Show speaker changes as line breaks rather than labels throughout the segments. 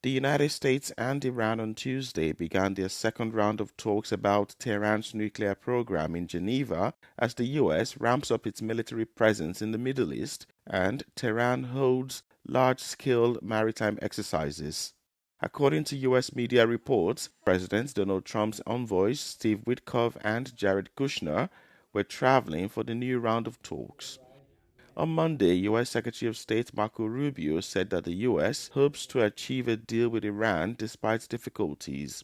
The United States and Iran on Tuesday began their second round of talks about Tehran's nuclear program in Geneva as the US ramps up its military presence in the Middle East and Tehran holds large-scale maritime exercises. According to U.S. media reports, President Donald Trump's envoys Steve Witkoff and Jared Kushner were traveling for the new round of talks. On Monday, U.S. Secretary of State Marco Rubio said that the U.S. hopes to achieve a deal with Iran despite difficulties.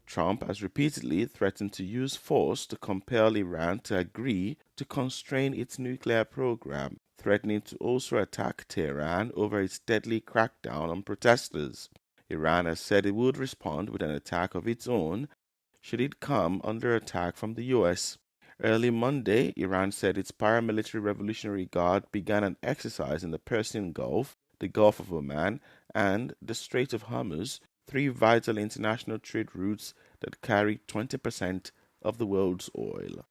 Trump has repeatedly threatened to use force to compel Iran to agree to constrain its nuclear program, threatening to also attack Tehran over its deadly crackdown on protesters. Iran has said it would respond with an attack of its own should it come under attack from the U.S. Early Monday, Iran said its paramilitary Revolutionary Guard began an exercise in the Persian Gulf, the Gulf of Oman, and the Strait of Hormuz, three vital international trade routes that carry 20% of the world's oil.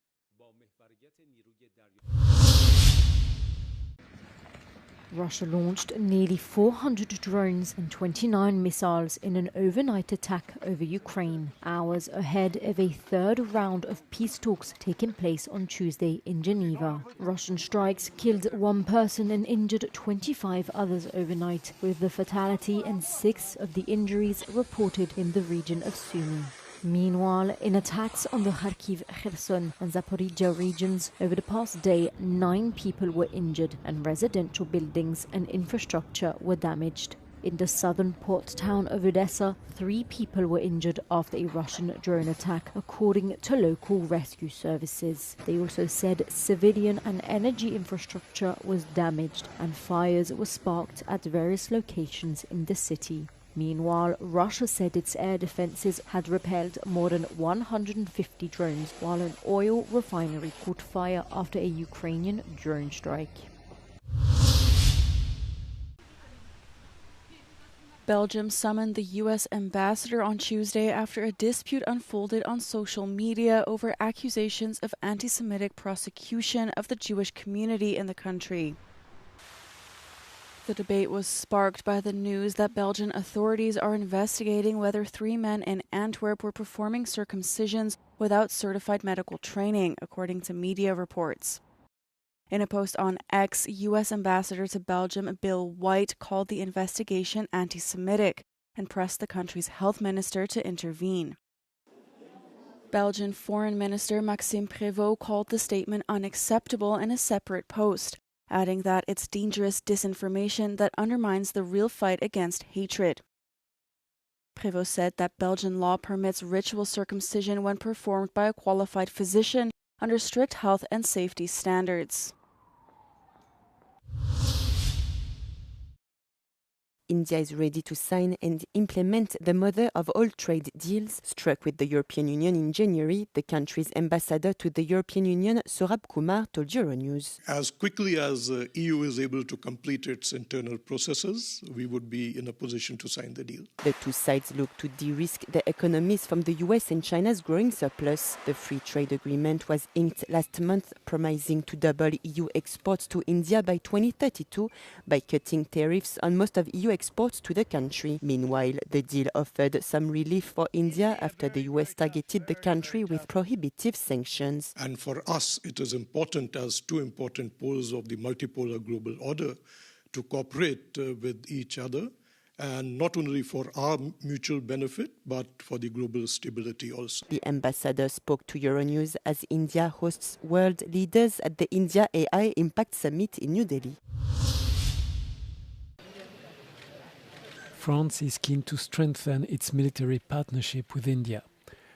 Russia launched nearly 400 drones and 29 missiles in an overnight attack over Ukraine, hours ahead of a third round of peace talks taking place on Tuesday in Geneva. Russian strikes killed one person and injured 25 others overnight, with the fatality and 6 of the injuries reported in the region of Sumy. Meanwhile, in attacks on the Kharkiv, Kherson and Zaporizhia regions over the past day, 9 people were injured and residential buildings and infrastructure were damaged. In the southern port town of Odessa, 3 people were injured after a Russian drone attack, according to local rescue services. They also said civilian and energy infrastructure was damaged and fires were sparked at various locations in the city. Meanwhile, Russia said its air defenses had repelled more than 150 drones, while an oil refinery caught fire after a Ukrainian drone strike.
Belgium summoned the U.S. ambassador on Tuesday after a dispute unfolded on social media over accusations of anti-Semitic prosecution of the Jewish community in the country. The debate was sparked by the news that Belgian authorities are investigating whether 3 men in Antwerp were performing circumcisions without certified medical training, according to media reports. In a post on X, U.S. Ambassador to Belgium Bill White called the investigation anti-Semitic and pressed the country's health minister to intervene. Belgian Foreign Minister Maxime Prévost called the statement unacceptable in a separate post, adding that it's dangerous disinformation that undermines the real fight against hatred. Prévost said that Belgian law permits ritual circumcision when performed by a qualified physician under strict health and safety standards.
India is ready to sign and implement the mother of all trade deals struck with the European Union in January, the country's ambassador to the European Union, Saurabh Kumar, told Euronews.
As quickly as the EU is able to complete its internal processes, we would be in a position to sign the deal.
The two sides look to de-risk their economies from the US and China's growing surplus. The free trade agreement was inked last month, promising to double EU exports to India by 2032 by cutting tariffs on most of EU exports to the country. Meanwhile, the deal offered some relief for India after the US targeted the country with prohibitive sanctions.
And for us, it is important as 2 important poles of the multipolar global order to cooperate with each other, and not only for our mutual benefit, but for the global stability also.
The ambassador spoke to Euronews as India hosts world leaders at the India AI Impact Summit in New Delhi.
France is keen to strengthen its military partnership with India.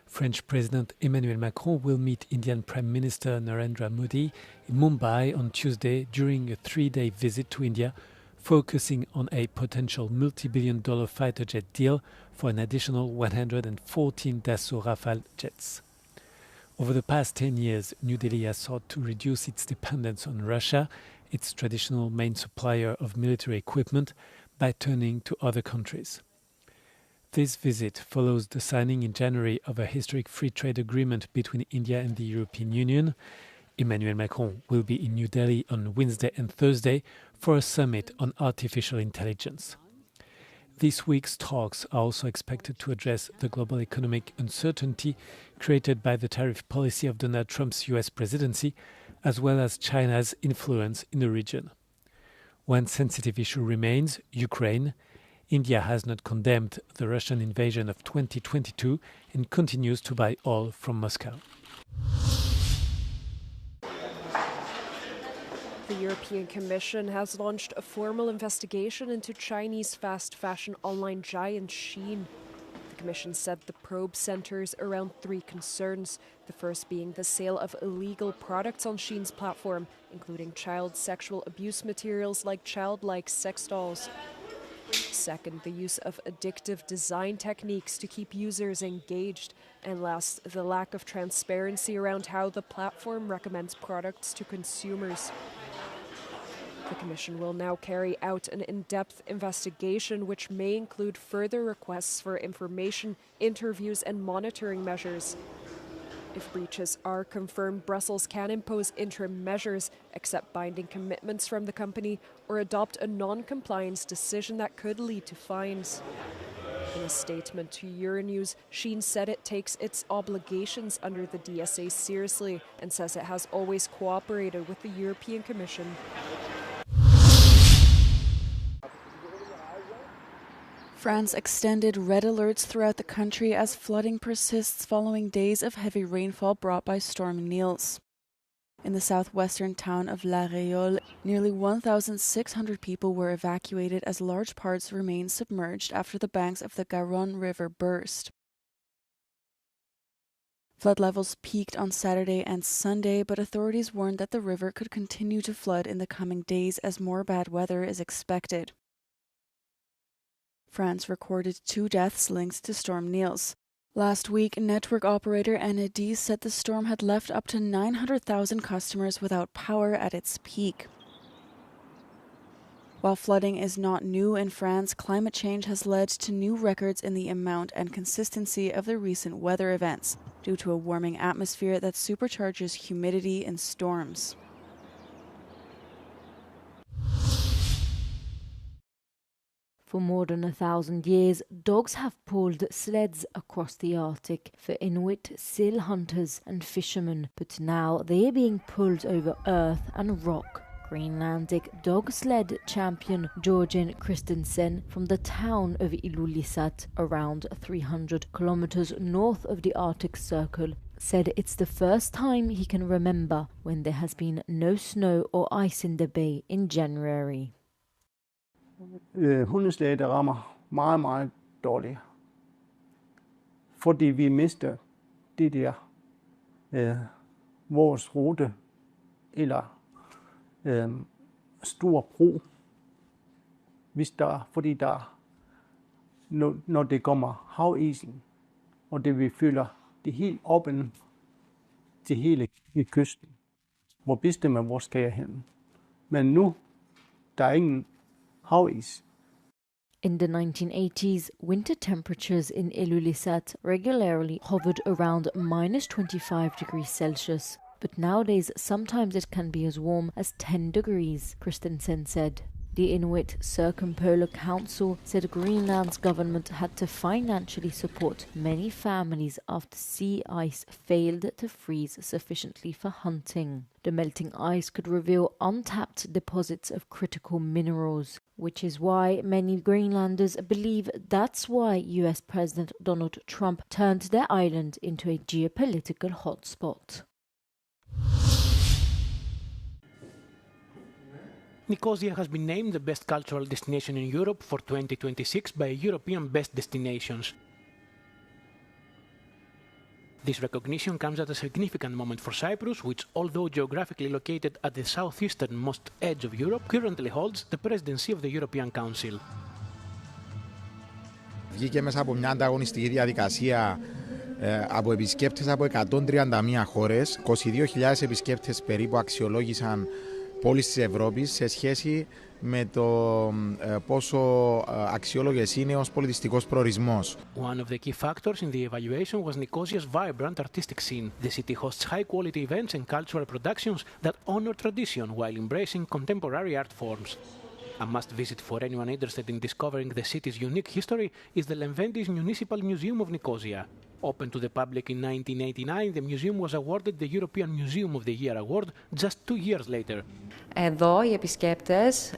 French President Emmanuel Macron will meet Indian Prime Minister Narendra Modi in Mumbai on Tuesday during a 3-day visit to India, focusing on a potential multi-billion-dollar fighter jet deal for an additional 114 Dassault Rafale jets. Over the past 10 years, New Delhi has sought to reduce its dependence on Russia, its traditional main supplier of military equipment, by turning to other countries. This visit follows the signing in January of a historic free trade agreement between India and the European Union. Emmanuel Macron will be in New Delhi on Wednesday and Thursday for a summit on artificial intelligence. This week's talks are also expected to address the global economic uncertainty created by the tariff policy of Donald Trump's US presidency, as well as China's influence in the region. One sensitive issue remains Ukraine. India has not condemned the Russian invasion of 2022 and continues to buy oil from Moscow.
The European Commission has launched a formal investigation into Chinese fast fashion online giant Shein. The Commission said the probe centres around three concerns, the first being the sale of illegal products on Shein's platform, including child sexual abuse materials like childlike sex dolls. Second, the use of addictive design techniques to keep users engaged. And last, the lack of transparency around how the platform recommends products to consumers. The Commission will now carry out an in-depth investigation which may include further requests for information, interviews and monitoring measures. If breaches are confirmed, Brussels can impose interim measures, accept binding commitments from the company, or adopt a non-compliance decision that could lead to fines. In a statement to Euronews, Shein said it takes its obligations under the DSA seriously and says it has always cooperated with the European Commission.
France extended red alerts throughout the country as flooding persists following days of heavy rainfall brought by Storm Niels. In the southwestern town of La Réole, nearly 1,600 people were evacuated as large parts remain submerged after the banks of the Garonne River burst. Flood levels peaked on Saturday and Sunday, but authorities warned that the river could continue to flood in the coming days as more bad weather is expected. France recorded 2 deaths linked to Storm Niels. Last week, network operator Enedis said the storm had left up to 900,000 customers without power at its peak. While flooding is not new in France, climate change has led to new records in the amount and consistency of the recent weather events, due to a warming atmosphere that supercharges humidity in storms.
For more than 1,000 years, dogs have pulled sleds across the Arctic for Inuit, seal hunters and fishermen, but now they are being pulled over earth and rock. Greenlandic dog sled champion Jorgen Christensen from the town of Ilulissat, around 300 kilometers north of the Arctic Circle, said it's the first time he can remember when there has been no snow or ice in the bay in January.
Hundeslæge, der rammer meget, meget dårligt. Fordi vi mister det der vores rute eller stor bro, hvis der, fordi der, når det kommer havisen, og det vi føler det helt oppen til hele kysten, hvor bestemmer hvor skal jeg hen. Men nu der er ingen havis.
In the 1980s, winter temperatures in Ilulissat regularly hovered around minus 25 degrees Celsius. But nowadays, sometimes it can be as warm as 10 degrees, Christensen said. The Inuit Circumpolar Council said Greenland's government had to financially support many families after sea ice failed to freeze sufficiently for hunting. The melting ice could reveal untapped deposits of critical minerals, which is why many Greenlanders believe that's why US President Donald Trump turned their island into a geopolitical hotspot.
Nicosia has been named the best cultural destination in Europe for 2026 by European Best Destinations. This recognition comes at a significant moment for Cyprus, which, although geographically located at the southeasternmost edge of Europe, currently holds the presidency of the European Council.
Βγήκε μέσα από μια ανταγωνιστική διαδικασία από επισκέπτες από 131 χώρες, 22.000 επισκέπτες περίπου αξιολόγησαν πόλεις της Ευρώπης σε σχέση με το πόσο αξιόλογες είναι ως πολιτιστικός προορισμός.
One of the key factors in the evaluation was Nicosia's vibrant artistic scene. The city hosts high-quality events and cultural productions that honor tradition while embracing contemporary art forms. A must visit for anyone interested in discovering the city's unique history is the Leventis Municipal Museum of Nicosia. Open to the public in 1989, the museum was awarded the European Museum of the Year award just 2 years later.
Εδώ οι επισκέπτες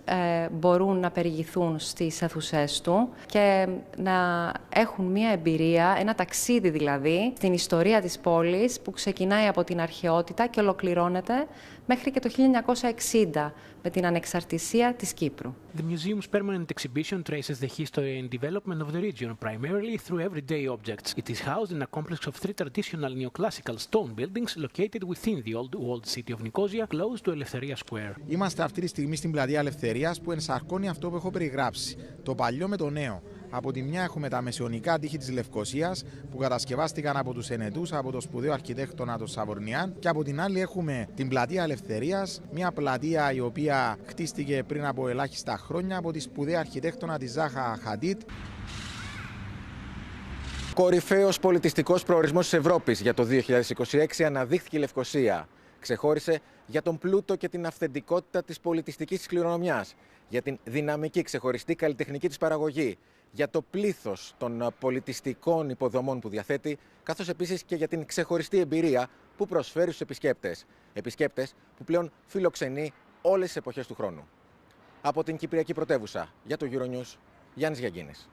μπορούν να περιηγηθούν στις αίθουσές του και να έχουν μία εμπειρία, ένα ταξίδι δηλαδή, στην ιστορία της πόλης που ξεκινάει από την αρχαιότητα και ολοκληρώνεται μέχρι και το 1960 με την ανεξαρτησία της Κύπρου.
The museum's permanent exhibition traces the history and development of the region, primarily through everyday objects. It is housed in a complex of 3 traditional neoclassical stone buildings located within the old walled city of Nicosia, close to Eleftheria Square.
Είμαστε αυτή τη στιγμή στην πλατεία Ελευθερίας που ενσαρκώνει αυτό που έχω περιγράψει, το παλιό με το νέο. Από τη μια έχουμε τα μεσαιωνικά τείχη της Λευκοσίας που κατασκευάστηκαν από τους Ενετούς, από το σπουδαίο αρχιτέκτονα τον Σαβορνιάν, και από την άλλη έχουμε την πλατεία Ελευθερίας, μια πλατεία η οποία χτίστηκε πριν από ελάχιστα χρόνια από τη σπουδαία αρχιτέκτονα της Ζάχα Χαντίτ.
Κορυφαίος πολιτιστικός προορισμός της Ευρώπης για το 2026 αναδείχθηκε η Λευκοσία. Ξεχώρισε για τον πλούτο και την αυθεντικότητα της πολιτιστικής της κληρονομιάς, για την δυναμική ξεχωριστή καλλιτεχνική της παραγωγή, για το πλήθος των πολιτιστικών υποδομών που διαθέτει, καθώς επίσης και για την ξεχωριστή εμπειρία που προσφέρει στους επισκέπτες. Επισκέπτες που πλέον φιλοξενεί όλες τις εποχές του χρόνου. Από την Κυπριακή πρωτεύουσα, για το Euronews, Γιάννης Γιαγκίνης.